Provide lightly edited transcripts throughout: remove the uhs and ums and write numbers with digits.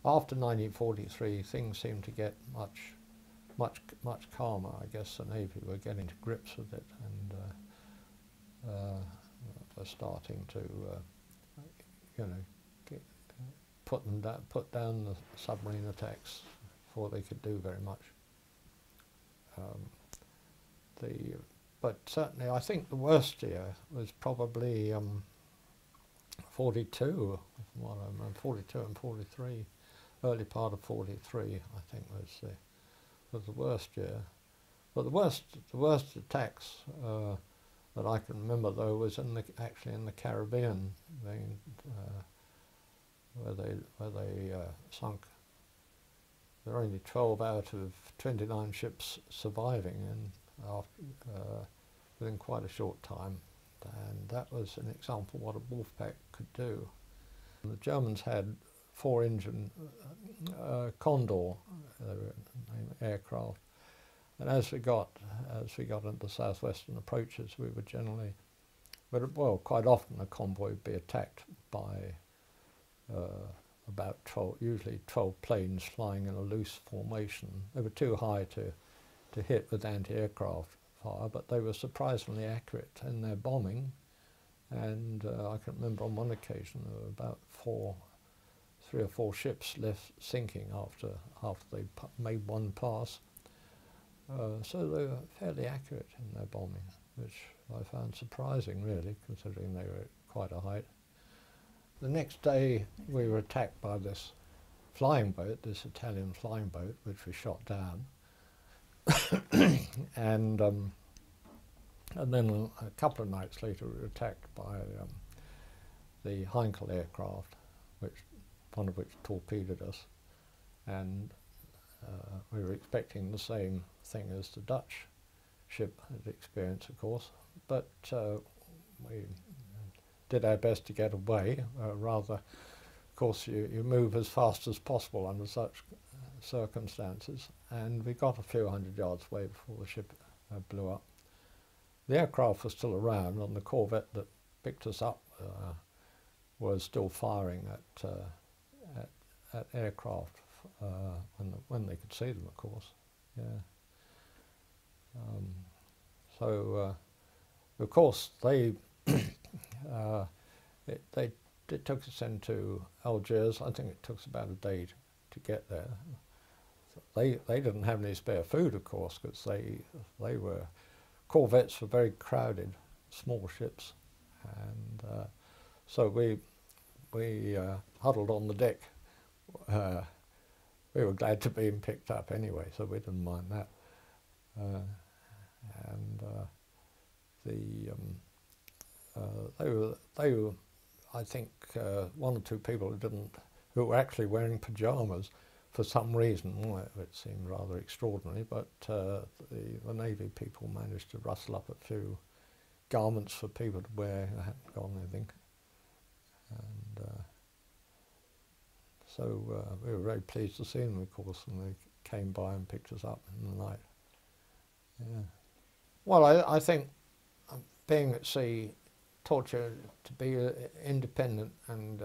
after 1943, things seemed to get much calmer. I guess the Navy were getting to grips with it, and were starting to, you know, get, put down the submarine attacks before they could do very much. But certainly, I think the worst year was probably 42. From what I remember, 42 and 43. Early part of 43, I think, was the worst year. But the worst attacks that I can remember, though, was actually in the Caribbean, where they sunk. There are only 12 out of 29 ships surviving, and within quite a short time, and that was an example of what a wolf pack could do. And the Germans had 4-engine Condor aircraft, and as we got into southwestern approaches, we were generally, well, quite often a convoy would be attacked by about 12, usually 12 planes flying in a loose formation. They were too high to hit with anti-aircraft fire, but they were surprisingly accurate in their bombing. And I can remember on one occasion there were about 3 or 4 ships left sinking after they made one pass. So they were fairly accurate in their bombing, which I found surprising, really, considering they were at quite a height. The next day we were attacked by this flying boat, this Italian flying boat, which we shot down. And then a couple of nights later we were attacked by the Heinkel aircraft, one of which torpedoed us, and we were expecting the same thing as the Dutch ship had experienced, of course, but we did our best to get away. Rather, of course, you move as fast as possible under such circumstances, and we got a few hundred yards away before the ship blew up. The aircraft was still around, and the corvette that picked us up was still firing at aircraft when they could see them, of course. Yeah. So, of course, they it took us into Algiers. I think it took us about a day to get there. They didn't have any spare food, of course, because corvettes were very crowded, small ships, and so we huddled on the deck. We were glad to be picked up anyway, so we didn't mind that. They were, I think, 1 or 2 people who were actually wearing pajamas for some reason. Well, it seemed rather extraordinary, but the Navy people managed to rustle up a few garments for people to wear who hadn't got anything. And so we were very pleased to see them, of course, and they came by and picked us up in the night. Yeah. Well, I think being at sea taught you to be independent and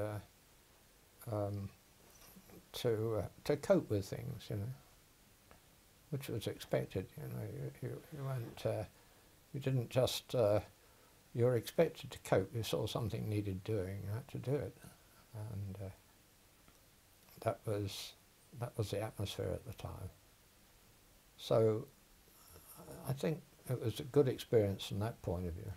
to cope with things, you know, which was expected. You know, you weren't, you didn't just, you were expected to cope. You saw something needed doing, you had to do it, and that was the atmosphere at the time. So I think it was a good experience from that point of view.